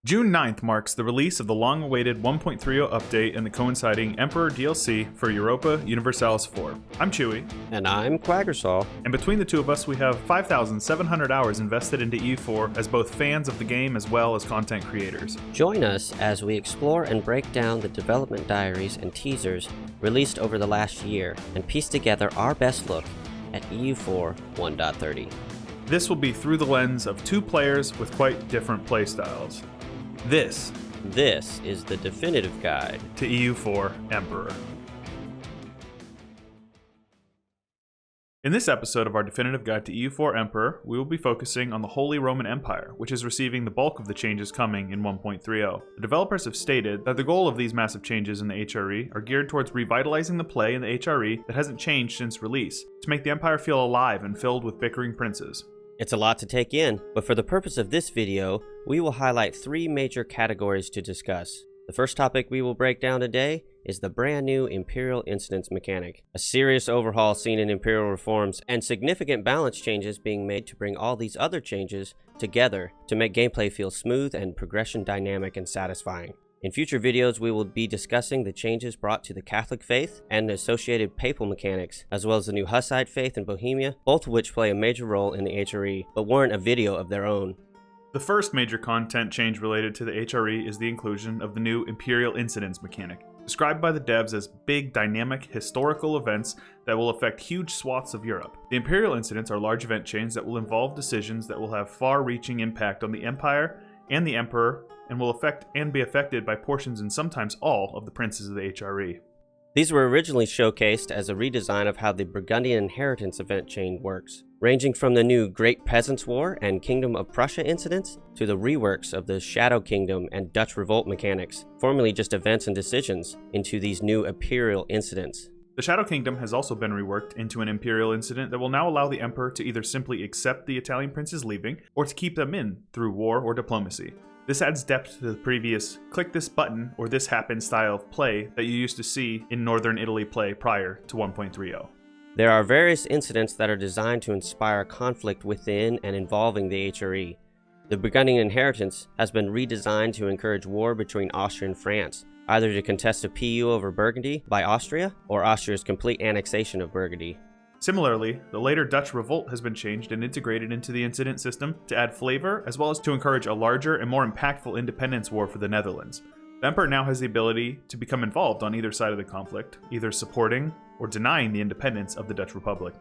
June 9th marks the release of the long-awaited 1.30 update and the coinciding Emperor DLC for Europa Universalis IV. I'm Chewy. And I'm Quagersall. And between the two of us, we have 5,700 hours invested into EU4 as both fans of the game as well as content creators. Join us as we explore and break down the development diaries and teasers released over the last year and piece together our best look at EU4 1.30. This will be through the lens of two players with quite different playstyles. This is the definitive guide to EU4 Emperor. In this episode of our definitive guide to EU4 Emperor, we will be focusing on the Holy Roman Empire, which is receiving the bulk of the changes coming in 1.30. The developers have stated that the goal of these massive changes in the HRE are geared towards revitalizing the play in the HRE that hasn't changed since release, to make the Empire feel alive and filled with bickering princes. It's a lot to take in, but for the purpose of this video, we will highlight three major categories to discuss. The first topic we will break down today is the brand new Imperial incidence mechanic, a serious overhaul seen in Imperial reforms, and significant balance changes being made to bring all these other changes together to make gameplay feel smooth and progression dynamic and satisfying. In future videos, we will be discussing the changes brought to the Catholic faith and the associated papal mechanics, as well as the new Hussite faith in Bohemia, both of which play a major role in the HRE, but warrant a video of their own. The first major content change related to the HRE is the inclusion of the new Imperial incidence mechanic, described by the devs as big, dynamic, historical events that will affect huge swaths of Europe. The Imperial incidents are large event chains that will involve decisions that will have far-reaching impact on the Empire and the Emperor, and will affect and be affected by portions and sometimes all of the princes of the HRE. These were originally showcased as a redesign of how the Burgundian Inheritance event chain works, ranging from the new Great Peasants' War and Kingdom of Prussia incidents to the reworks of the Shadow Kingdom and Dutch Revolt mechanics, formerly just events and decisions, into these new Imperial incidents. The Shadow Kingdom has also been reworked into an Imperial incident that will now allow the Emperor to either simply accept the Italian princes leaving, or to keep them in through war or diplomacy. This adds depth to the previous click this button or this happens style of play that you used to see in Northern Italy play prior to 1.30. There are various incidents that are designed to inspire conflict within and involving the HRE. The Burgundian Inheritance has been redesigned to encourage war between Austria and France, either to contest a PU over Burgundy by Austria, or Austria's complete annexation of Burgundy. Similarly, the later Dutch Revolt has been changed and integrated into the incident system to add flavor, as well as to encourage a larger and more impactful independence war for the Netherlands. The Emperor now has the ability to become involved on either side of the conflict, either supporting or denying the independence of the Dutch Republic.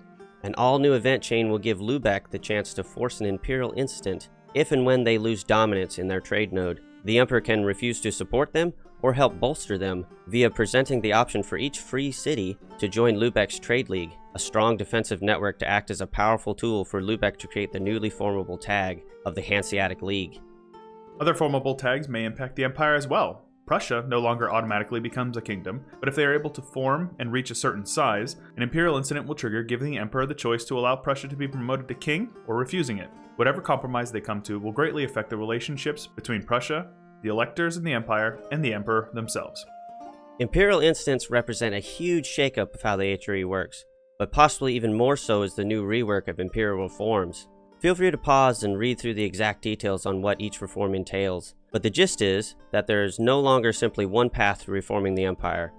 An all-new event chain will give Lübeck the chance to force an Imperial incident if and when they lose dominance in their trade node. The Emperor can refuse to support them or help bolster them via presenting the option for each free city to join Lübeck's trade league, a strong defensive network to act as a powerful tool for Lübeck to create the newly formable tag of the Hanseatic League. Other formable tags may impact the Empire as well. Prussia no longer automatically becomes a kingdom, but if they are able to form and reach a certain size, an Imperial incident will trigger, giving the Emperor the choice to allow Prussia to be promoted to king or refusing it. Whatever compromise they come to will greatly affect the relationships between Prussia, the electors in the Empire, and the Emperor themselves. Imperial incidents represent a huge shakeup of how the HRE works, but possibly even more so is the new rework of Imperial reforms. Feel free to pause and read through the exact details on what each reform entails, but the gist is that there is no longer simply one path to reforming the Empire.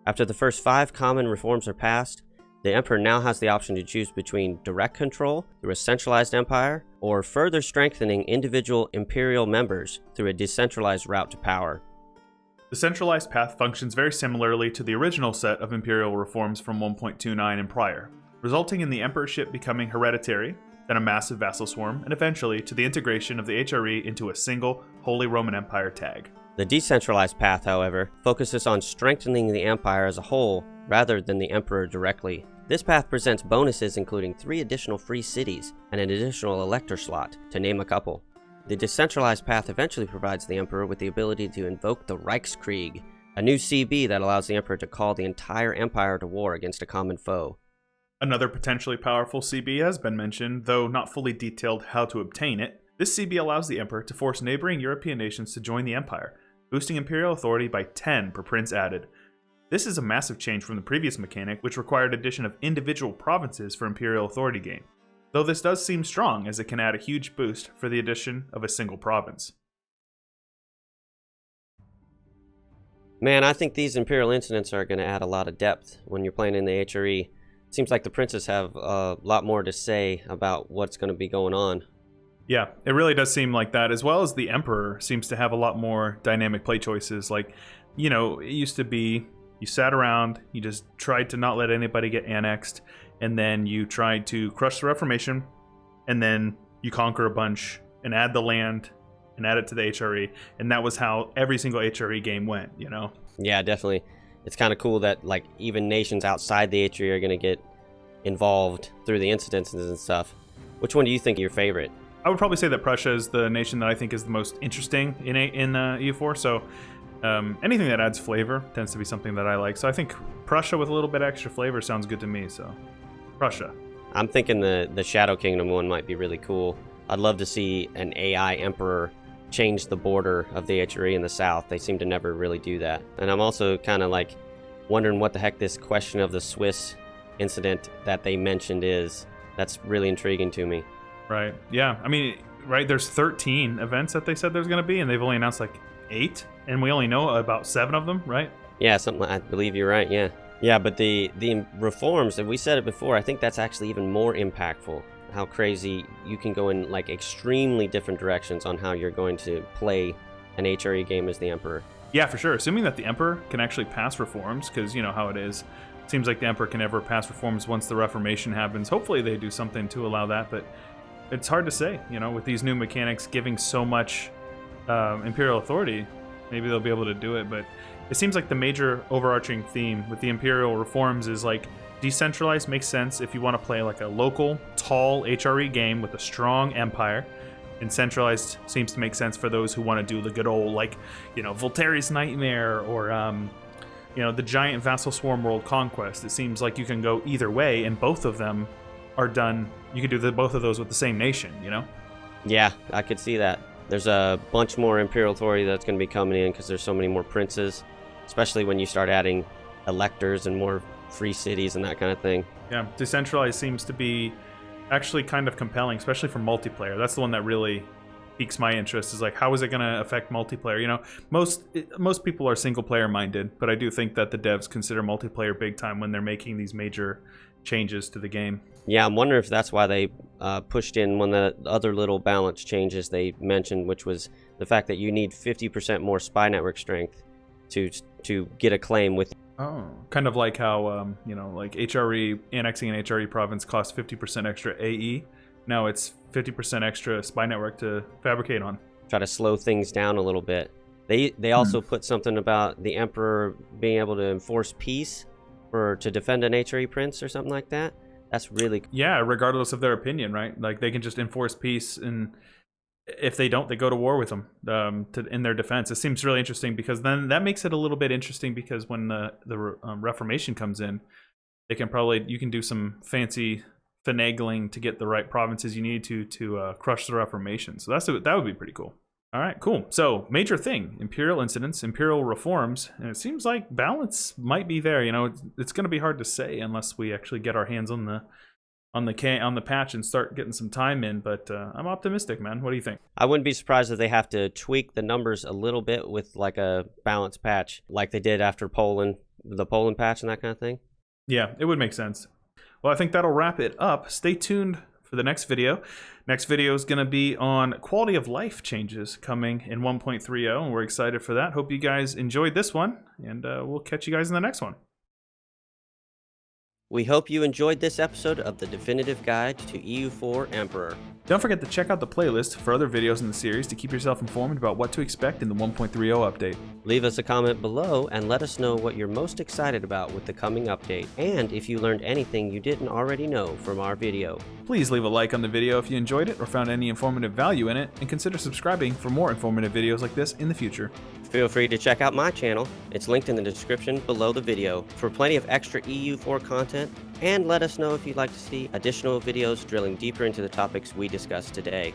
After the first 5 common reforms are passed, the Emperor now has the option to choose between direct control through a centralized empire, or further strengthening individual Imperial members through a decentralized route to power. The centralized path functions very similarly to the original set of Imperial reforms from 1.29 and prior, resulting in the emperorship becoming hereditary, then a massive vassal swarm, and eventually to the integration of the HRE into a single Holy Roman Empire tag. The decentralized path, however, focuses on strengthening the empire as a whole rather than the emperor directly. This path presents bonuses including 3 additional free cities and an additional elector slot, to name a couple. The decentralized path eventually provides the emperor with the ability to invoke the Reichskrieg, a new CB that allows the emperor to call the entire empire to war against a common foe. Another potentially powerful CB has been mentioned, though not fully detailed how to obtain it. This CB allows the Emperor to force neighboring European nations to join the Empire, boosting Imperial authority by 10 per prince added. This is a massive change from the previous mechanic, which required addition of individual provinces for Imperial authority gain, though this does seem strong as it can add a huge boost for the addition of a single province. Man, I think these Imperial incidents are going to add a lot of depth when you're playing in the HRE. It seems like the princes have a lot more to say about what's going to be going on. Yeah, it really does seem like that, as well as the Emperor seems to have a lot more dynamic play choices. Like, you know, it used to be you sat around, you just tried to not let anybody get annexed, and then you tried to crush the Reformation, and then you conquer a bunch and add the land and add it to the HRE, and that was how every single HRE game went, you know? Yeah, definitely. It's kind of cool that like even nations outside the HRE are going to get involved through the incidents and stuff. Which one do you think is your favorite? I would probably say that Prussia is the nation that I think is the most interesting in EU4. So anything that adds flavor tends to be something that I like. So I think Prussia with a little bit extra flavor sounds good to me. So Prussia. I'm thinking the Shadow Kingdom one might be really cool. I'd love to see an AI emperor change the border of the HRE in the south. They seem to never really do that. And I'm also kind of like wondering what the heck this question of the Swiss incident that they mentioned is. That's really intriguing to me. Right. Yeah. I mean, right, there's 13 events that they said there's going to be, and they've only announced like 8, and we only know about 7 of them, right? Yeah, something. I believe you're right. Yeah. Yeah, but the reforms, and we said it before, I think that's actually even more impactful. How crazy you can go in like extremely different directions on how you're going to play an HRE game as the Emperor. Yeah, for sure. Assuming that the Emperor can actually pass reforms, because you know how it is. It seems like the Emperor can never pass reforms once the Reformation happens. Hopefully they do something to allow that, but it's hard to say, you know, with these new mechanics giving so much Imperial authority, maybe they'll be able to do it, but it seems like the major overarching theme with the Imperial reforms is like decentralized makes sense if you want to play like a local, tall HRE game with a strong empire, and centralized seems to make sense for those who want to do the good old, like, you know, Voltaire's Nightmare or, you know, the giant vassal swarm world conquest. It seems like you can go either way, and both of them are done. You could do both of those with the same nation, you know? Yeah, I could see that. There's a bunch more Imperial authority that's going to be coming in because there's so many more princes, especially when you start adding electors and more free cities and that kind of thing. Yeah, decentralized seems to be actually kind of compelling, especially for multiplayer. That's the one that really piques my interest, is like, how is it going to affect multiplayer? You know, most people are single player minded, but I do think that the devs consider multiplayer big time when they're making these major changes to the game. Yeah, I'm wondering if that's why they pushed in one of the other little balance changes they mentioned, which was the fact that you need 50% more spy network strength to get a claim with. Oh, kind of like how you know, like HRE, annexing an HRE province costs 50% extra AE. Now it's 50% extra spy network to fabricate on. Try to slow things down a little bit. They also put something about the Emperor being able to enforce peace to defend an HRE prince or something like that. That's really... Yeah, regardless of their opinion, right? Like, they can just enforce peace, and if they don't, they go to war with them in their defense. It seems really interesting, because then that makes it a little bit interesting, because when the Reformation comes in, you can do some fancy finagling to get the right provinces you need to crush the Reformation. So that would be pretty cool. All right, cool. So, major thing, Imperial incidents, Imperial reforms, and it seems like balance might be there. You know, it's going to be hard to say unless we actually get our hands on the patch and start getting some time in, but I'm optimistic, man. What do you think? I wouldn't be surprised if they have to tweak the numbers a little bit with like a balance patch, like they did after Poland, the Poland patch and that kind of thing. Yeah, it would make sense. Well, I think that'll wrap it up. Stay tuned for the next video. Next video is going to be on quality of life changes coming in 1.30, and we're excited for that. Hope you guys enjoyed this one, and we'll catch you guys in the next one. We hope you enjoyed this episode of the Definitive Guide to EU4 Emperor. Don't forget to check out the playlist for other videos in the series to keep yourself informed about what to expect in the 1.30 update. Leave us a comment below and let us know what you're most excited about with the coming update, and if you learned anything you didn't already know from our video. Please leave a like on the video if you enjoyed it or found any informative value in it, and consider subscribing for more informative videos like this in the future. Feel free to check out my channel. It's linked in the description below the video for plenty of extra EU4 content, and let us know if you'd like to see additional videos drilling deeper into the topics we discussed today.